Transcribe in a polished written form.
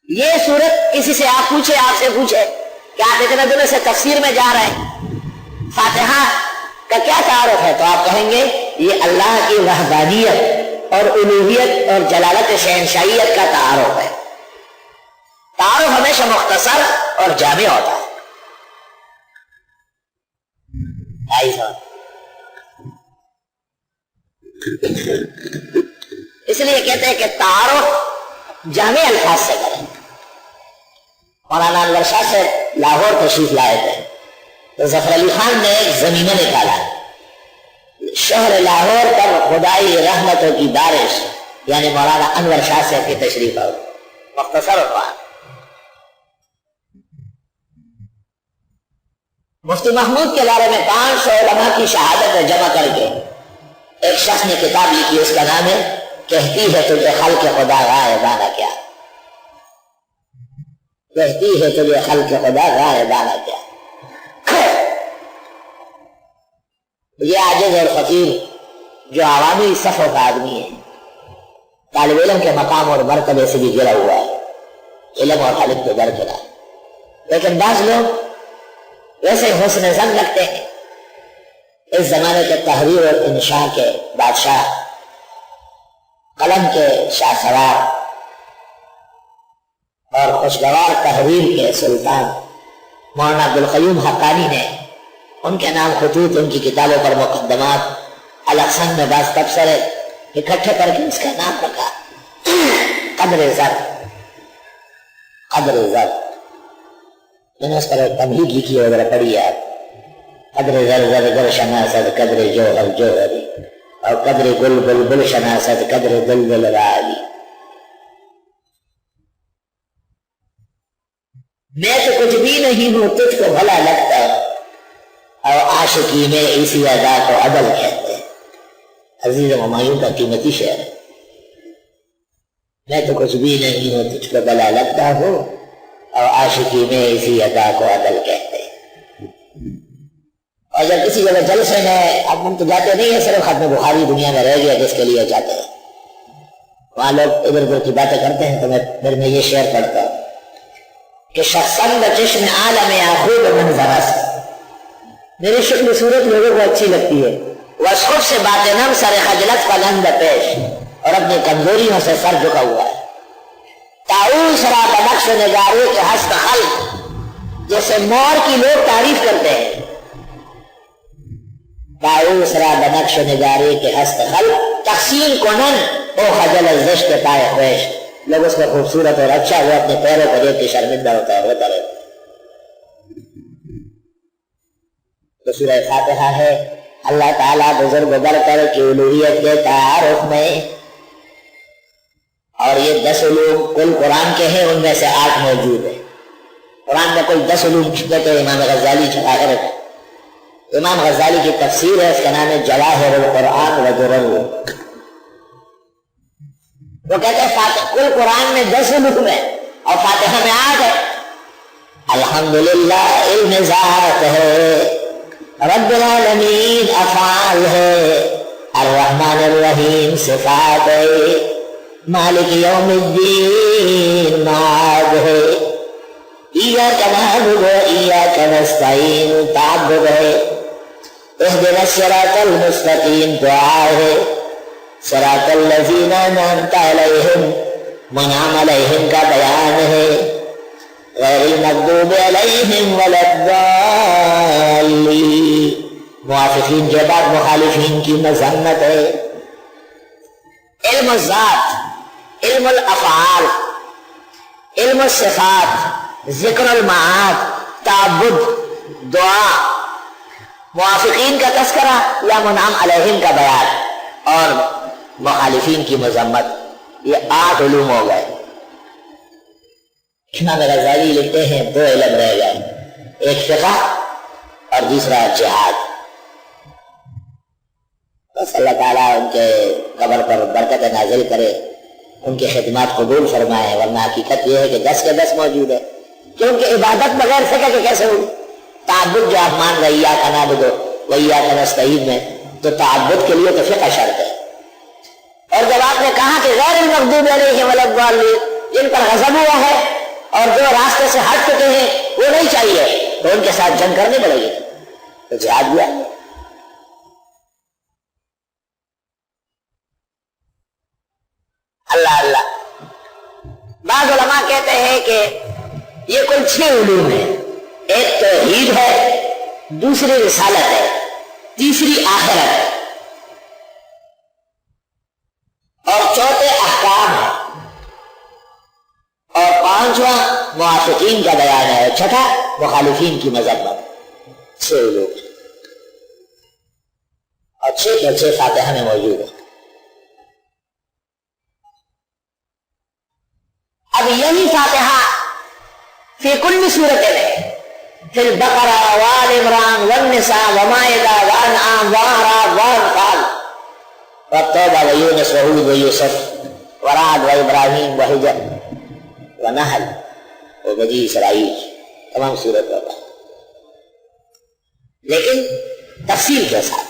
یہ صورت کسی سے آپ پوچھے، آپ سے پوچھے کہ آپ اتنے دنوں سے تفسیر میں جا رہے ہیں، فاتحہ کا کیا تعارف ہے؟ تو آپ کہیں گے یہ اللہ کی وحدانیت اور الوہیت اور جلالت شہنشاہیت کا تعارف ہے۔ تعارف ہمیشہ مختصر اور جامع ہوتا ہے۔ اس لیے کہتے ہیں کہ تعارف جامع الفاظ سے کریں۔ مولانا انور شاہ سے لاہور تشریف لائے تھے تو ظفر علی خان نے ایک زمینہ نکالا، شہر لاہور پر خدائی رحمتوں کی بارش، یعنی مولانا انور شاہ سے کی تشریف ہو، مختصر الفاظ۔ مفتی محمود کے بارے میں 500 علماء کی شہادت جمع کر کے ایک شخص نے کتاب لکھی، اس کا نام ہے کہتی ہے تجھے خلق خدا غائبانہ کیا، کہتی ہے تجھے خلق خدا غائبانہ کیا۔ یہ عاجز اور فقیر جو عوامی صفوں کا آدمی ہے، طالب علم کے مقام اور مرتبے سے بھی گرا ہوا ہے، علم اور خالق کو درکنار، لیکن بعض لوگ ویسے حسن ظن رکھتے ہیں۔ اس زمانے کے تحریر اور انشاء کے بادشاہ، قلم کے شاہ سوار اور خوشگوار تحریر کے سلطان مولانا عبدالقیوم حقانی نے ان کے نام خطوط، ان کی کتابوں پر مقدمات، الاقسام میں بعض تبصرے اکٹھے کر کے اس کا نام رکھا قدر زر۔ قدر زر میں نے اس پر ایک تمہید لکھی ہے، ذرا پڑھی ہے آپ۔ قدر زر زر گر شناست قدر جوہر جوہری، اور قدر گل بل بل شناست قدر دل دل رالی۔ میں تو کچھ بھی نہیں ہوں، تجھ کو بھلا لگتا ہے، اور عاشقی میں اسی ادا کو عدل کہتے ہیں۔ عزیز ہمایوں کا قیمتی شعر ہے۔ میں تو کچھ بھی نہیں ہوں، تجھ کو بھلا لگتا ہوں، اور عاشقی میں اسی ادا کو عدل کہتے ہیں۔ اور جب کسی جگہ جلسے میں اب ہم تو جاتے نہیں ہیں، صرف ختم بخاری دنیا میں رہ گیا جس کے لیے جاتے ہیں، وہاں لوگ ادھر ادھر کی باتیں کرتے ہیں، تو میں یہ شعر پڑھتا ہوں کہ شخصاً چشم عالم یعقوب منظرہ سے، میری شکل صورت لوگوں کو اچھی لگتی ہے، وصف سے باطنم سر خجلت فلند پیش، اور اپنی کمزوریوں سے سر جھکا ہوا ہے۔ طاؤس را بنقش نگارے کے ہست خلق، جیسے مور کی لوگ تعریف کرتے ہیں، طاؤس را بنقش نگارے کے ہست خلق، تقسیم کنن او خجل زشت پائے خویش، لوگ اس کو خوبصورت اور اچھا، وہ اپنے پیروں کو دیکھ کے شرمندہ ہوتا ہے، ہوتا رہتا ہے۔ تو سورہ فاتحہ ہے اللہ تعالیٰ بزرگ برتر کی الوہیت کے تعارف میں، اور یہ 10 علوم کل قرآن کے ہیں، ان میں سے 8 موجود ہیں۔ قرآن میں کل 10 علوم چھپے تھے، امام غزالی چھپا کر رکھے۔ امام غزالی کی تفسیر ہے، اس کا نام ہے جواہر القرآن و درر۔ وہ کہتے ہیں کل قرآن میں 10 علوم ہیں اور فاتحہ میں 8 ہے۔ الحمدللہ علم ذات ہے، رب العالمین افعال ہے، الرحمن الرحیم صفات ہے، مالک یوم الدین معاد ہے، ایاک نعبد و ایاک نستعین تعبد ہے، اہدنا الصراط المستقیم دعا ہے، صراط الذین انعمت علیہم منعم علیہم کا بیان ہے، غیر المغضوب علیہم ولا الضالین، موافقین کے بعد مخالفین کی مذمت ہے۔ علم الذات، علم الافعال، علم الصفات، ذکر المعاد، تعبد، دعا، موافقین کا تذکرہ یا منعم علیہم کا بیان اور مخالفین کی مذمت، یہ 8 علوم ہو گئے۔ امام غزالی لکھتے ہیں 2 علم رہ گئے، ایک فقہ اور دوسرا جہاد۔ بس اللہ تعالیٰ ان کے قبر پر برکت نازل کرے، ان کی خدمات قبول فرمائے، ورنہ حقیقت یہ ہے کہ 10 کے 10 موجود ہے، کیونکہ عبادت بغیر فقہ کے کیسے ہوگی؟ تعبد جو آپ مان رہے ایاک نعبد و ایاک نستعین میں، تو تعبد کے لیے تو فقہ شرط ہے۔ اور جب آپ نے کہا کہ غیر المغضوب علیہم ولا الضالین، جن پر غضب ہوا ہے اور جو راستے سے ہٹ چکے ہیں وہ نہیں چاہیے تو ان کے ساتھ جنگ کرنی پڑے گی، تو جہاد بھی آئے۔ اللہ اللہ۔ بعض علماء کہتے ہیں کہ یہ کل 6 علوم ہیں، ایک توحید ہے، دوسری رسالت ہے، تیسری آخرت ہے، اور چوتھے احکام ہے، اور 5واں موافقین کا بیان ہے، چھٹا مخالفین کی مذمت۔ 6 علوم اور 6 فاتحہ میں موجود ہے۔ اب یہی فاتحہ فی کل صورت میں، فی البقرہ وآل عمران والنساء ومائدہ وانعام واعراف وانفال والتوبہ ویونس وہود ویوسف ورعد وابراہیم وحجر ونحل وبنی اسرائیل، تمام صورت ہوگا، لیکن تفصیل کے ساتھ۔